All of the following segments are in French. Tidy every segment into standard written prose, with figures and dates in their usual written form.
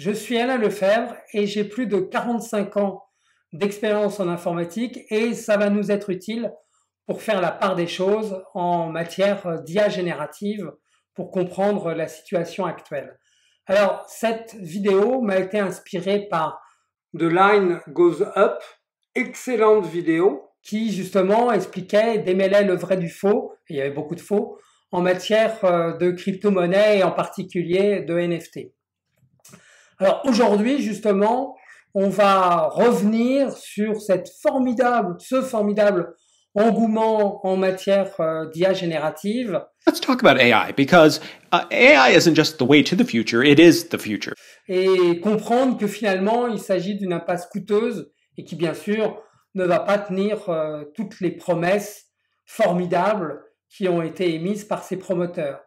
Je suis Alain Lefebvre et j'ai plus de 45 ans d'expérience en informatique et ça va nous être utile pour faire la part des choses en matière d'IA générative pour comprendre la situation actuelle. Alors, cette vidéo m'a été inspirée par The Line Goes Up, excellente vidéo qui justement expliquait, démêlait le vrai du faux, et il y avait beaucoup de faux, en matière de crypto-monnaie et en particulier de NFT. Alors aujourd'hui, justement, on va revenir sur ce formidable engouement en matière d'IA générative. Let's talk about AI because AI isn't just the way to the future, it is the future. Et comprendre que finalement, il s'agit d'une impasse coûteuse et qui, bien sûr, ne va pas tenir toutes les promesses formidables qui ont été émises par ses promoteurs.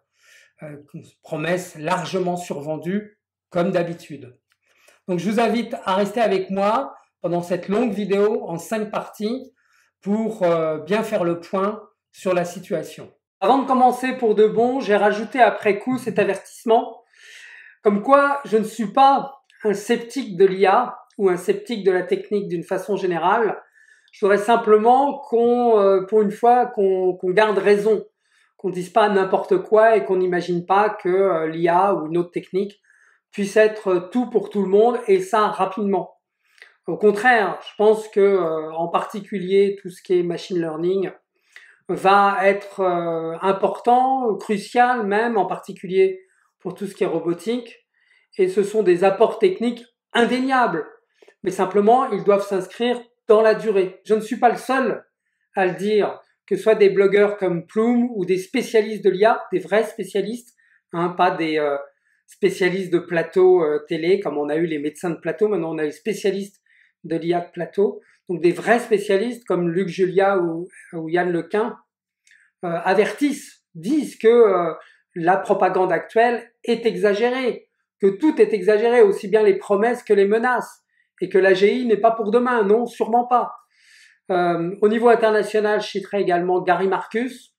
Promesses largement survendues, comme d'habitude. Donc je vous invite à rester avec moi pendant cette longue vidéo en 5 parties pour bien faire le point sur la situation. Avant de commencer pour de bon, j'ai rajouté après coup cet avertissement comme quoi je ne suis pas un sceptique de l'IA ou un sceptique de la technique d'une façon générale. Je voudrais simplement pour une fois, qu'on garde raison, qu'on ne dise pas n'importe quoi et qu'on n'imagine pas que l'IA ou une autre technique puisse être tout pour tout le monde et ça rapidement. Au contraire, je pense que en particulier tout ce qui est machine learning va être important, crucial même, en particulier pour tout ce qui est robotique, et ce sont des apports techniques indéniables, mais simplement ils doivent s'inscrire dans la durée. Je ne suis pas le seul à le dire, que ce soit des blogueurs comme Plume ou des spécialistes de l'IA, des vrais spécialistes, pas des spécialistes de plateau télé, comme on a eu les médecins de plateau, maintenant on a les spécialistes de l'IA de plateau, donc des vrais spécialistes comme Luc Julia ou Yann Lequin avertissent, disent que la propagande actuelle est exagérée, que tout est exagéré, aussi bien les promesses que les menaces, et que l'AGI n'est pas pour demain, non, sûrement pas. Au niveau international, je citerai également Gary Marcus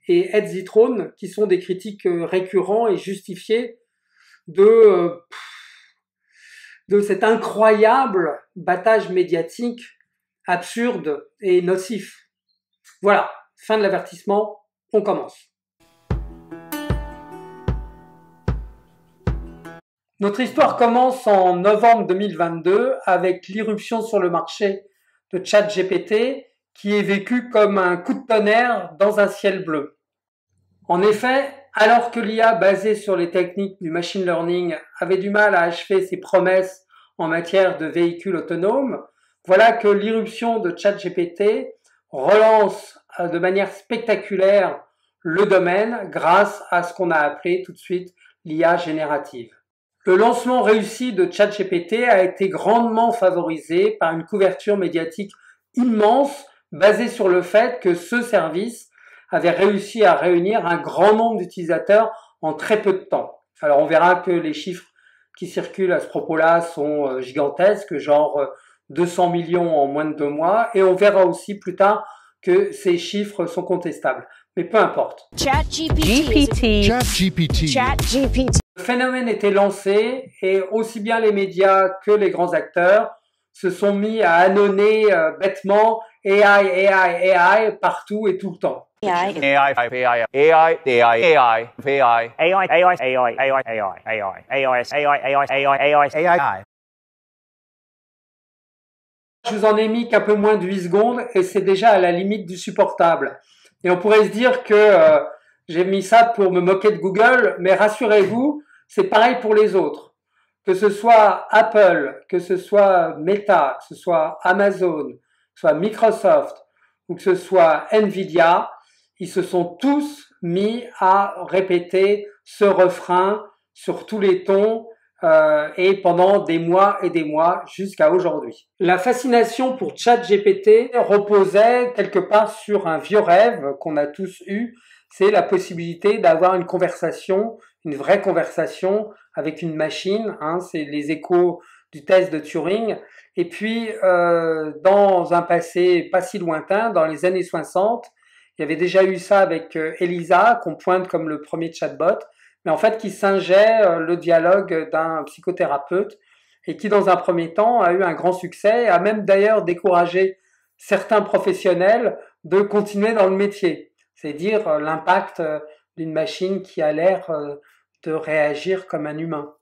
et Ed Zitron, qui sont des critiques récurrents et justifiés de cet incroyable battage médiatique absurde et nocif. Voilà, fin de l'avertissement, on commence. Notre histoire commence en novembre 2022 avec l'irruption sur le marché de ChatGPT qui est vécu comme un coup de tonnerre dans un ciel bleu. En effet, alors que l'IA basée sur les techniques du machine learning avait du mal à achever ses promesses en matière de véhicules autonomes, voilà que l'irruption de ChatGPT relance de manière spectaculaire le domaine grâce à ce qu'on a appelé tout de suite l'IA générative. Le lancement réussi de ChatGPT a été grandement favorisé par une couverture médiatique immense basée sur le fait que ce service avait réussi à réunir un grand nombre d'utilisateurs en très peu de temps. Alors on verra que les chiffres qui circulent à ce propos-là sont gigantesques, genre 200 millions en moins de 2 mois, et on verra aussi plus tard que ces chiffres sont contestables. Mais peu importe. ChatGPT. Le phénomène était lancé et aussi bien les médias que les grands acteurs se sont mis à annoncer bêtement AI partout et tout le temps. Je vous en ai mis qu'un peu moins de 8 secondes et c'est déjà à la limite du supportable. Et on pourrait se dire que j'ai mis ça pour me moquer de Google, mais rassurez-vous, c'est pareil pour les autres. Que ce soit Apple, que ce soit Meta, que ce soit Amazon, que ce soit Microsoft ou que ce soit Nvidia, ils se sont tous mis à répéter ce refrain sur tous les tons et pendant des mois et des mois jusqu'à aujourd'hui. La fascination pour ChatGPT reposait quelque part sur un vieux rêve qu'on a tous eu, c'est la possibilité d'avoir une conversation, une vraie conversation avec une machine, c'est les échos du test de Turing. Et puis, dans un passé pas si lointain, dans les années 60, il y avait déjà eu ça avec Elisa, qu'on pointe comme le premier chatbot, mais en fait qui singeait le dialogue d'un psychothérapeute et qui, dans un premier temps, a eu un grand succès, a même d'ailleurs découragé certains professionnels de continuer dans le métier. C'est dire l'impact d'une machine qui a l'air de réagir comme un humain.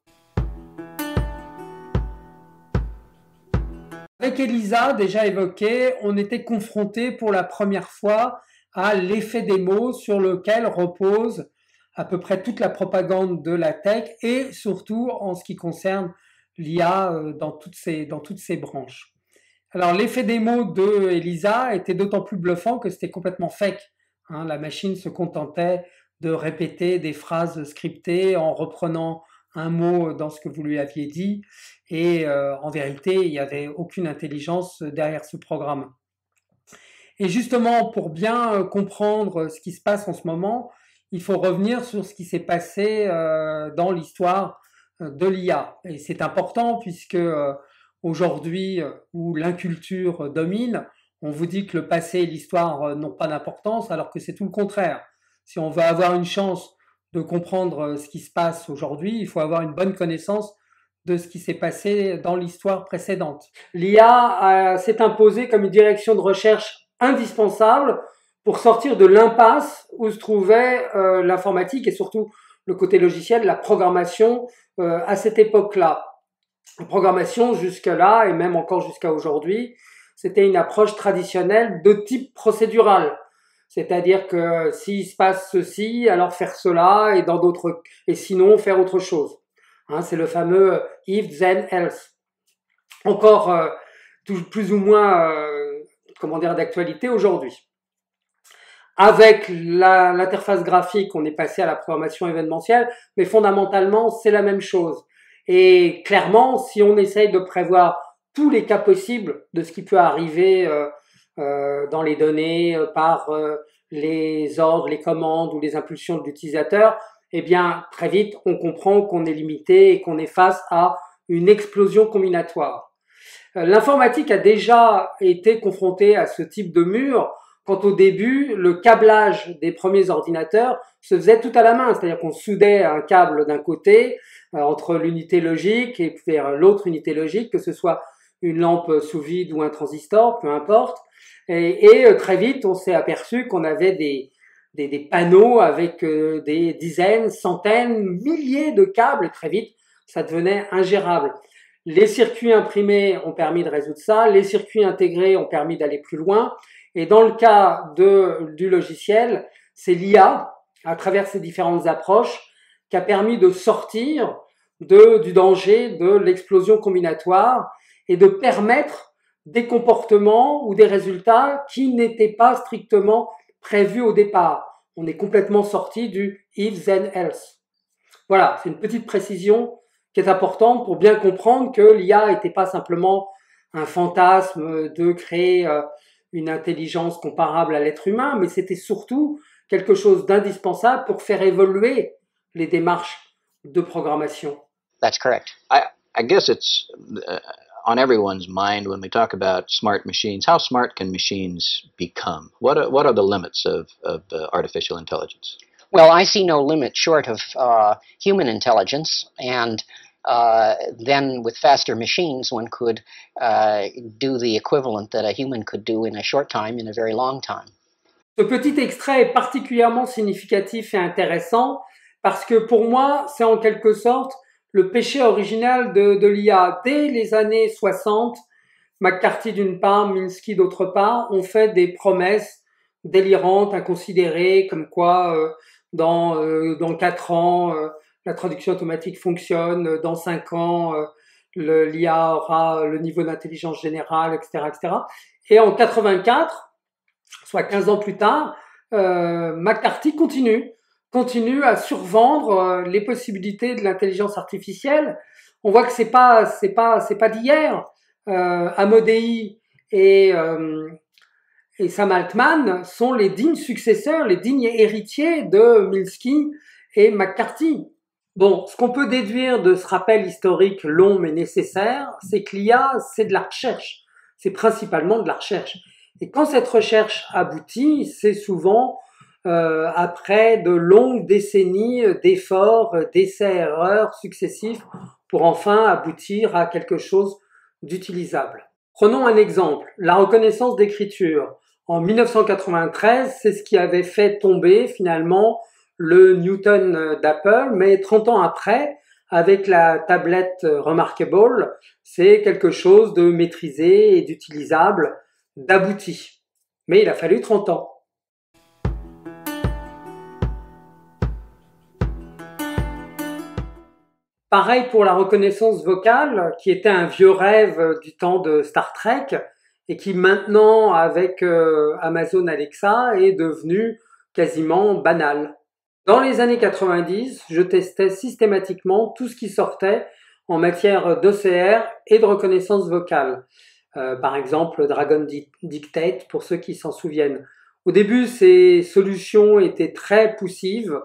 Avec Elisa, déjà évoqué, on était confronté pour la première fois à l'effet des mots sur lequel repose à peu près toute la propagande de la tech et surtout en ce qui concerne l'IA dans toutes ces branches. Alors l'effet des mots de Elisa était d'autant plus bluffant que c'était complètement fake. La machine se contentait de répéter des phrases scriptées en reprenant un mot dans ce que vous lui aviez dit et en vérité il n'y avait aucune intelligence derrière ce programme. Et justement pour bien comprendre ce qui se passe en ce moment, il faut revenir sur ce qui s'est passé dans l'histoire de l'IA. Et c'est important puisque aujourd'hui où l'inculture domine, on vous dit que le passé et l'histoire n'ont pas d'importance alors que c'est tout le contraire. Si on veut avoir une chance de comprendre ce qui se passe aujourd'hui, il faut avoir une bonne connaissance de ce qui s'est passé dans l'histoire précédente. L'IA s'est imposée comme une direction de recherche indispensable pour sortir de l'impasse où se trouvait l'informatique et surtout le côté logiciel, la programmation à cette époque-là. La programmation jusque-là et même encore jusqu'à aujourd'hui, c'était une approche traditionnelle de type procédural. C'est-à-dire que s'il se passe ceci, alors faire cela et sinon faire autre chose. C'est le fameux if, then, else. Encore plus ou moins d'actualité aujourd'hui. Avec l'interface graphique, on est passé à la programmation événementielle, mais fondamentalement, c'est la même chose. Et clairement, si on essaye de prévoir tous les cas possibles de ce qui peut arriver dans les données par les ordres, les commandes ou les impulsions de l'utilisateur, eh bien, très vite, on comprend qu'on est limité et qu'on est face à une explosion combinatoire. L'informatique a déjà été confrontée à ce type de mur quand au début, le câblage des premiers ordinateurs se faisait tout à la main, c'est-à-dire qu'on soudait un câble d'un côté entre l'unité logique et vers l'autre unité logique, que ce soit une lampe sous vide ou un transistor, peu importe. Et très vite, on s'est aperçu qu'on avait des panneaux avec des dizaines, centaines, milliers de câbles, et très vite, ça devenait ingérable. Les circuits imprimés ont permis de résoudre ça, les circuits intégrés ont permis d'aller plus loin, et dans le cas du logiciel, c'est l'IA, à travers ces différentes approches, qui a permis de sortir du danger de l'explosion combinatoire et de permettre des comportements ou des résultats qui n'étaient pas strictement prévus au départ. On est complètement sorti du if, then, else. Voilà, c'est une petite précision qui est importante pour bien comprendre que l'IA n'était pas simplement un fantasme de créer une intelligence comparable à l'être humain, mais c'était surtout quelque chose d'indispensable pour faire évoluer les démarches de programmation. That's correct. I guess it's on everyone's mind when we talk about smart machines. How smart can machines become? What are the limits of artificial intelligence? Well, I see no limit short of human intelligence, and then with faster machines, one could do the equivalent that a human could do in a short time, in a very long time. Ce petit extrait est particulièrement significatif et intéressant parce que pour moi, c'est en quelque sorte le péché original de l'IA. Dès les années 60, McCarthy d'une part, Minsky d'autre part, ont fait des promesses délirantes, inconsidérées, comme quoi dans 4 ans, la traduction automatique fonctionne, dans 5 ans, l'IA aura le niveau d'intelligence générale, etc., etc. Et en 84, soit 15 ans plus tard, McCarthy continue à survendre les possibilités de l'intelligence artificielle. On voit que c'est pas d'hier. Amodei et Sam Altman sont les dignes successeurs, les dignes héritiers de Minsky et McCarthy. Bon, ce qu'on peut déduire de ce rappel historique long mais nécessaire, c'est que l'IA, c'est de la recherche. C'est principalement de la recherche. Et quand cette recherche aboutit, c'est souvent après de longues décennies d'efforts, d'essais-erreurs successifs pour enfin aboutir à quelque chose d'utilisable. Prenons un exemple, la reconnaissance d'écriture. En 1993, c'est ce qui avait fait tomber finalement le Newton d'Apple, mais 30 ans après, avec la tablette Remarkable, c'est quelque chose de maîtrisé et d'utilisable, d'abouti. Mais il a fallu 30 ans. Pareil pour la reconnaissance vocale, qui était un vieux rêve du temps de Star Trek et qui maintenant, avec Amazon Alexa, est devenu quasiment banal. Dans les années 90, je testais systématiquement tout ce qui sortait en matière d'OCR et de reconnaissance vocale. Par exemple, Dragon Dictate, pour ceux qui s'en souviennent. Au début, ces solutions étaient très poussives,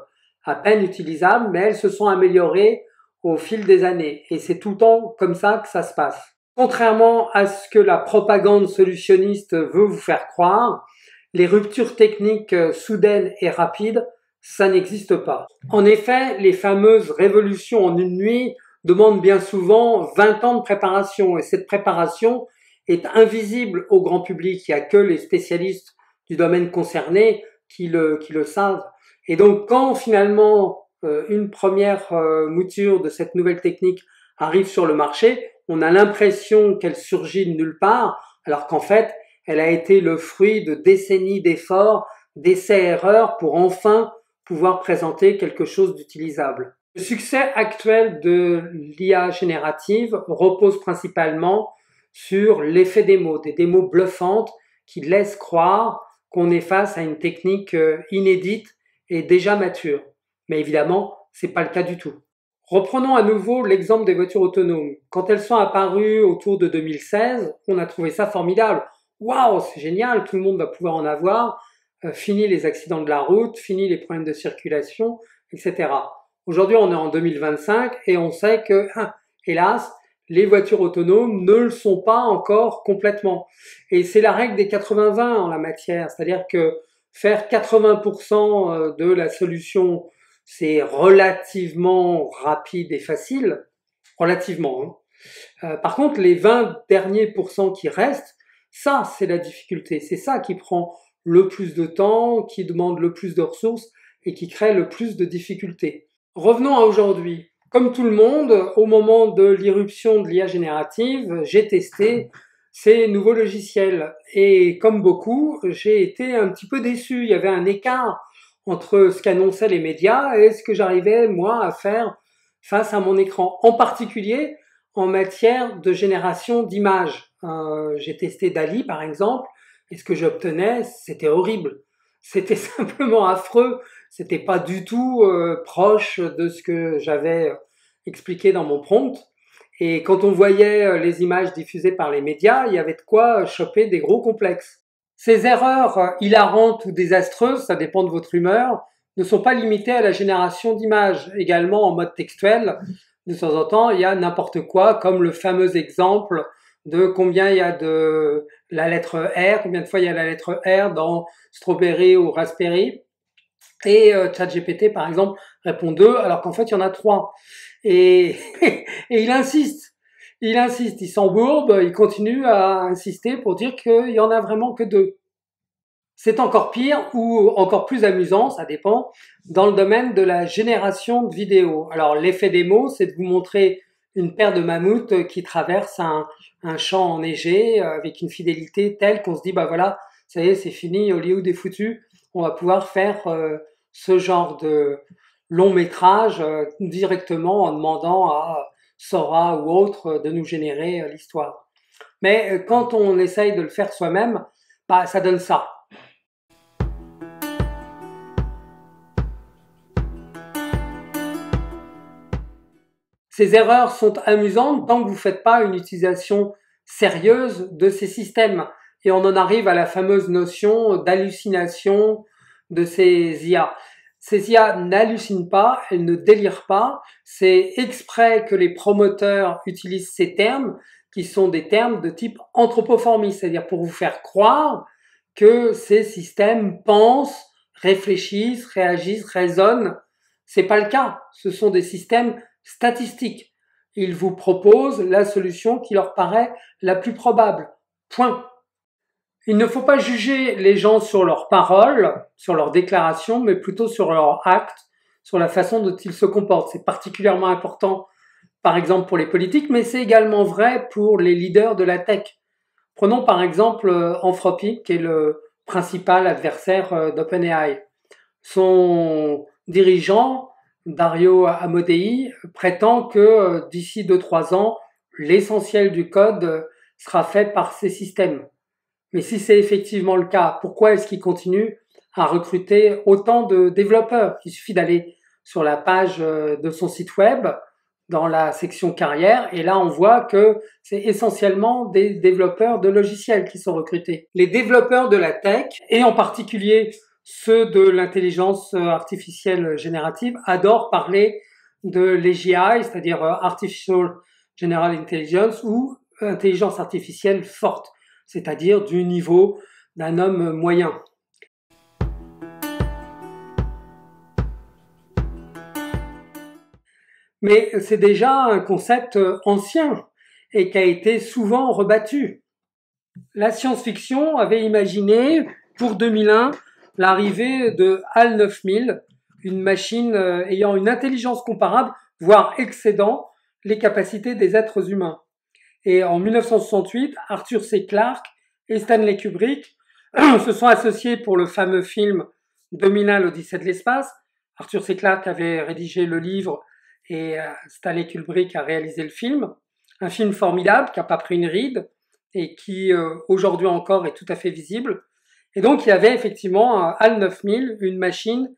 à peine utilisables, mais elles se sont améliorées au fil des années. Et c'est tout le temps comme ça que ça se passe. Contrairement à ce que la propagande solutionniste veut vous faire croire, les ruptures techniques soudaines et rapides, ça n'existe pas. En effet, les fameuses révolutions en une nuit demandent bien souvent 20 ans de préparation. Et cette préparation est invisible au grand public. Il n'y a que les spécialistes du domaine concerné qui le savent. Et donc, quand finalement une première mouture de cette nouvelle technique arrive sur le marché, on a l'impression qu'elle surgit de nulle part, alors qu'en fait, elle a été le fruit de décennies d'efforts, d'essais-erreurs pour enfin pouvoir présenter quelque chose d'utilisable. Le succès actuel de l'IA générative repose principalement sur l'effet des mots, des démos bluffantes qui laissent croire qu'on est face à une technique inédite et déjà mature. Mais évidemment, c'est pas le cas du tout. Reprenons à nouveau l'exemple des voitures autonomes. Quand elles sont apparues autour de 2016, on a trouvé ça formidable. Waouh, c'est génial, tout le monde va pouvoir en avoir. Fini les accidents de la route, fini les problèmes de circulation, etc. Aujourd'hui, on est en 2025 et on sait que, hélas, les voitures autonomes ne le sont pas encore complètement. Et c'est la règle des 80-20 en la matière, c'est-à-dire que faire 80% de la solution, c'est relativement rapide et facile, relativement. Par contre, les 20 derniers pourcents qui restent, ça, c'est la difficulté. C'est ça qui prend le plus de temps, qui demande le plus de ressources et qui crée le plus de difficultés. Revenons à aujourd'hui. Comme tout le monde, au moment de l'irruption de l'IA générative, j'ai testé ces nouveaux logiciels. Et comme beaucoup, j'ai été un petit peu déçu. Il y avait un écart entre ce qu'annonçaient les médias et ce que j'arrivais, moi, à faire face à mon écran. En particulier, en matière de génération d'images. J'ai testé DALL-E, par exemple, et ce que j'obtenais, c'était horrible. C'était simplement affreux. C'était pas du tout proche de ce que j'avais expliqué dans mon prompt. Et quand on voyait les images diffusées par les médias, il y avait de quoi choper des gros complexes. Ces erreurs hilarantes ou désastreuses, ça dépend de votre humeur, ne sont pas limitées à la génération d'images. Également en mode textuel, de temps en temps, il y a n'importe quoi, comme le fameux exemple de combien il y a de la lettre R, combien de fois il y a la lettre R dans Strawberry ou Raspberry. Et ChatGPT, par exemple, répond 2, alors qu'en fait, il y en a 3. Et il insiste, il s'embourbe, il continue à insister pour dire qu'il y en a vraiment que 2. C'est encore pire ou encore plus amusant, ça dépend, dans le domaine de la génération de vidéos. Alors, l'effet des mots, c'est de vous montrer une paire de mammouths qui traversent un champ enneigé avec une fidélité telle qu'on se dit, bah voilà, ça y est, c'est fini, Hollywood est foutu, on va pouvoir faire ce genre de long métrage directement en demandant à Sora ou autre de nous générer l'histoire. Mais quand on essaye de le faire soi-même, bah, ça donne ça. Ces erreurs sont amusantes tant que vous ne faites pas une utilisation sérieuse de ces systèmes. Et on en arrive à la fameuse notion d'hallucination de ces IA. Ces IA n'hallucinent pas, elles ne délirent pas. C'est exprès que les promoteurs utilisent ces termes qui sont des termes de type anthropoformiste, c'est-à-dire pour vous faire croire que ces systèmes pensent, réfléchissent, réagissent, raisonnent. C'est pas le cas. Ce sont des systèmes statistiques. Ils vous proposent la solution qui leur paraît la plus probable. Point. Il ne faut pas juger les gens sur leurs paroles, sur leurs déclarations, mais plutôt sur leurs actes, sur la façon dont ils se comportent. C'est particulièrement important, par exemple, pour les politiques, mais c'est également vrai pour les leaders de la tech. Prenons par exemple Anthropic, qui est le principal adversaire d'OpenAI. Son dirigeant, Dario Amodei, prétend que d'ici 2-3 ans, l'essentiel du code sera fait par ces systèmes. Mais si c'est effectivement le cas, pourquoi est-ce qu'il continue à recruter autant de développeurs? Il suffit d'aller sur la page de son site web, dans la section carrière, et là on voit que c'est essentiellement des développeurs de logiciels qui sont recrutés. Les développeurs de la tech, et en particulier ceux de l'intelligence artificielle générative, adorent parler de l'AGI, c'est-à-dire Artificial General Intelligence, ou intelligence artificielle forte, c'est-à-dire du niveau d'un homme moyen. Mais c'est déjà un concept ancien et qui a été souvent rebattu. La science-fiction avait imaginé pour 2001 l'arrivée de HAL 9000, une machine ayant une intelligence comparable, voire excédant les capacités des êtres humains. Et en 1968, Arthur C. Clarke et Stanley Kubrick se sont associés pour le fameux film 2001, l'Odyssée de l'espace. Arthur C. Clarke avait rédigé le livre et Stanley Kubrick a réalisé le film. Un film formidable qui n'a pas pris une ride et qui aujourd'hui encore est tout à fait visible. Et donc il y avait effectivement HAL 9000, une machine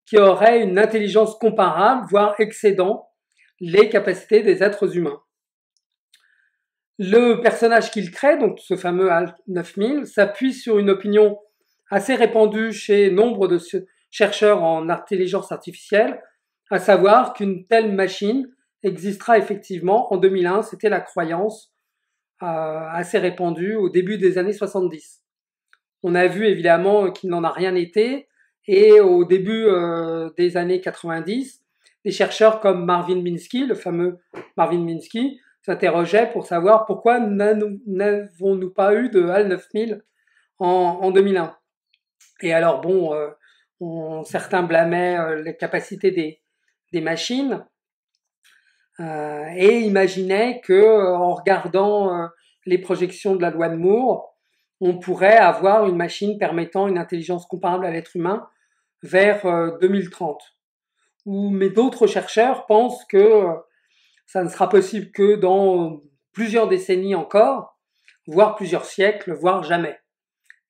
qui aurait une intelligence comparable, voire excédant les capacités des êtres humains. Le personnage qu'il crée, donc ce fameux HAL 9000, s'appuie sur une opinion assez répandue chez nombre de chercheurs en intelligence artificielle, à savoir qu'une telle machine existera effectivement en 2001. C'était la croyance assez répandue au début des années 70. On a vu évidemment qu'il n'en a rien été, et au début des années 90, des chercheurs comme Marvin Minsky, le fameux Marvin Minsky, s'interrogeaient pour savoir pourquoi n'avons-nous pas eu de HAL 9000 en 2001. Et alors bon, certains blâmaient les capacités des machines et imaginaient que en regardant les projections de la loi de Moore, on pourrait avoir une machine permettant une intelligence comparable à l'être humain vers 2030. Mais d'autres chercheurs pensent que ça ne sera possible que dans plusieurs décennies encore, voire plusieurs siècles, voire jamais.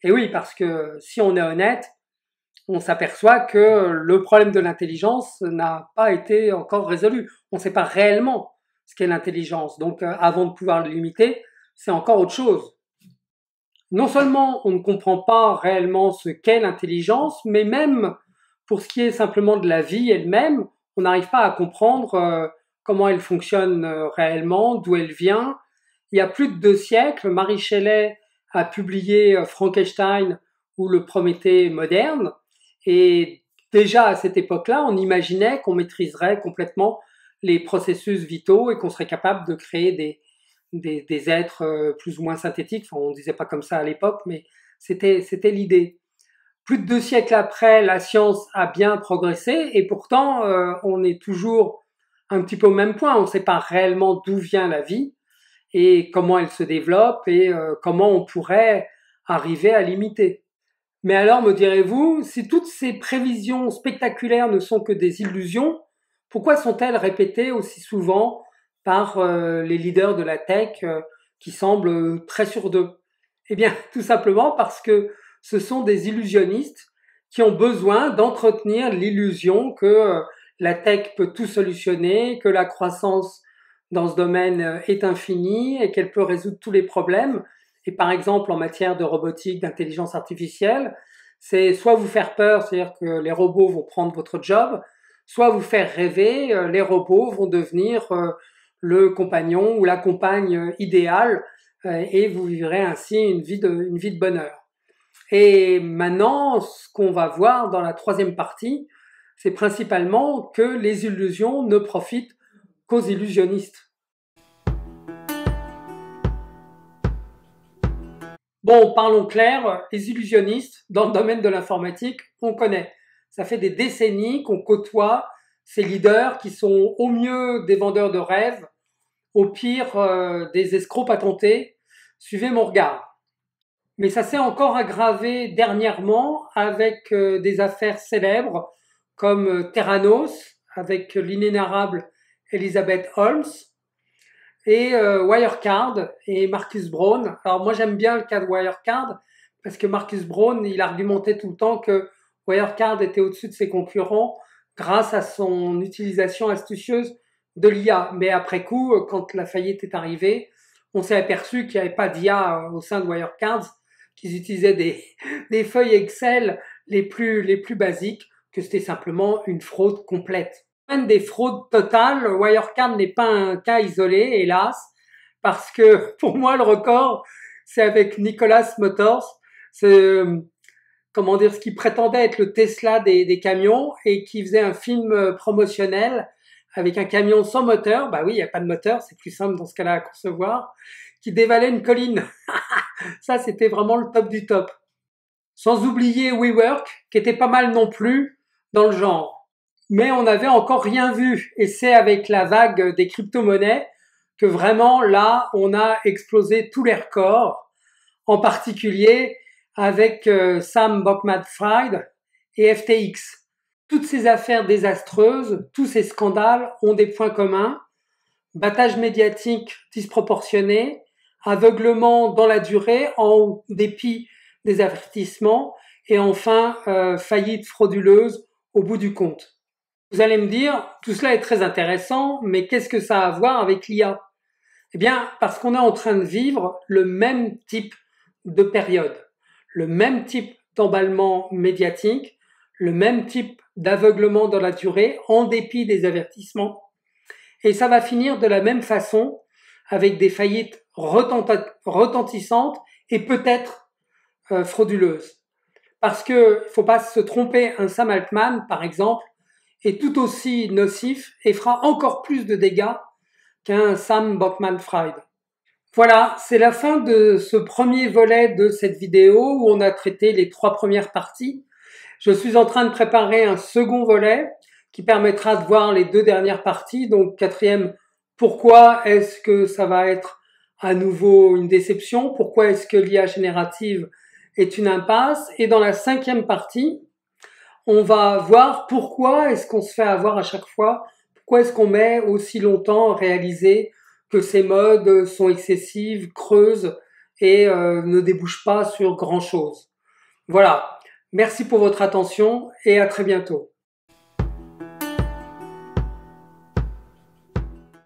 Et oui, parce que si on est honnête, on s'aperçoit que le problème de l'intelligence n'a pas été encore résolu. On ne sait pas réellement ce qu'est l'intelligence. Donc, avant de pouvoir le limiter, c'est encore autre chose. Non seulement on ne comprend pas réellement ce qu'est l'intelligence, mais même pour ce qui est simplement de la vie elle-même, on n'arrive pas à comprendre comment elle fonctionne réellement, d'où elle vient. Il y a plus de 2 siècles, Mary Shelley a publié Frankenstein ou le Prométhée moderne. Et déjà à cette époque-là, on imaginait qu'on maîtriserait complètement les processus vitaux et qu'on serait capable de créer des êtres plus ou moins synthétiques. Enfin, on ne disait pas comme ça à l'époque, mais c'était l'idée. Plus de 2 siècles après, la science a bien progressé et pourtant, on est toujours un petit peu au même point. On ne sait pas réellement d'où vient la vie et comment elle se développe et comment on pourrait arriver à l'imiter. Mais alors, me direz-vous, si toutes ces prévisions spectaculaires ne sont que des illusions, pourquoi sont-elles répétées aussi souvent par les leaders de la tech qui semblent très sûrs d'eux? Eh bien, tout simplement parce que ce sont des illusionnistes qui ont besoin d'entretenir l'illusion que la tech peut tout solutionner, que la croissance dans ce domaine est infinie et qu'elle peut résoudre tous les problèmes. Et par exemple, en matière de robotique, d'intelligence artificielle, c'est soit vous faire peur, c'est-à-dire que les robots vont prendre votre job, soit vous faire rêver, les robots vont devenir le compagnon ou la compagne idéale et vous vivrez ainsi une vie de bonheur. Et maintenant, ce qu'on va voir dans la troisième partie, c'est principalement que les illusions ne profitent qu'aux illusionnistes. Bon, parlons clair, les illusionnistes, dans le domaine de l'informatique, on connaît. Ça fait des décennies qu'on côtoie ces leaders qui sont au mieux des vendeurs de rêves, au pire des escrocs patentés. Suivez mon regard. Mais ça s'est encore aggravé dernièrement avec des affaires célèbres comme Theranos, avec l'inénarrable Elizabeth Holmes, et Wirecard et Marcus Braun. Alors moi j'aime bien le cas de Wirecard, parce que Marcus Braun, il argumentait tout le temps que Wirecard était au-dessus de ses concurrents grâce à son utilisation astucieuse de l'IA. Mais après coup, quand la faillite est arrivée, on s'est aperçu qu'il n'y avait pas d'IA au sein de Wirecard, qu'ils utilisaient des feuilles Excel les plus basiques, que c'était simplement une fraude complète. Même des fraudes totales, Wirecard n'est pas un cas isolé, hélas, parce que pour moi le record, c'est avec Nicholas Motors, c'est comment dire, ce qui prétendait être le Tesla des camions et qui faisait un film promotionnel avec un camion sans moteur. Bah oui, il n'y a pas de moteur, c'est plus simple dans ce cas-là à concevoir, qui dévalait une colline. Ça, c'était vraiment le top du top. Sans oublier WeWork, qui était pas mal non plus dans le genre. Mais on n'avait encore rien vu. Et c'est avec la vague des crypto-monnaies que vraiment, là, on a explosé tous les records. En particulier avec Sam Bankman-Fried et FTX. Toutes ces affaires désastreuses, tous ces scandales ont des points communs. Battage médiatique disproportionné, aveuglement dans la durée en dépit des avertissements et enfin faillite frauduleuse au bout du compte. Vous allez me dire, tout cela est très intéressant, mais qu'est-ce que ça a à voir avec l'IA? Eh bien, parce qu'on est en train de vivre le même type de période, le même type d'emballement médiatique, le même type d'aveuglement dans la durée en dépit des avertissements. Et ça va finir de la même façon avec des faillites retentissantes et peut-être frauduleuses. Parce que faut pas se tromper, un Sam Altman, par exemple, est tout aussi nocif et fera encore plus de dégâts qu'un Sam Bankman-Fried. Voilà, c'est la fin de ce premier volet de cette vidéo où on a traité les 3 premières parties. Je suis en train de préparer un second volet qui permettra de voir les 2 dernières parties. Donc 4e, pourquoi est-ce que ça va être à nouveau une déception? Pourquoi est-ce que l'IA générative est une impasse? Et dans la 5e partie, on va voir pourquoi est-ce qu'on se fait avoir à chaque fois, pourquoi est-ce qu'on met aussi longtemps à réaliser que ces modes sont excessives, creuses et ne débouchent pas sur grand-chose. Voilà, merci pour votre attention et à très bientôt.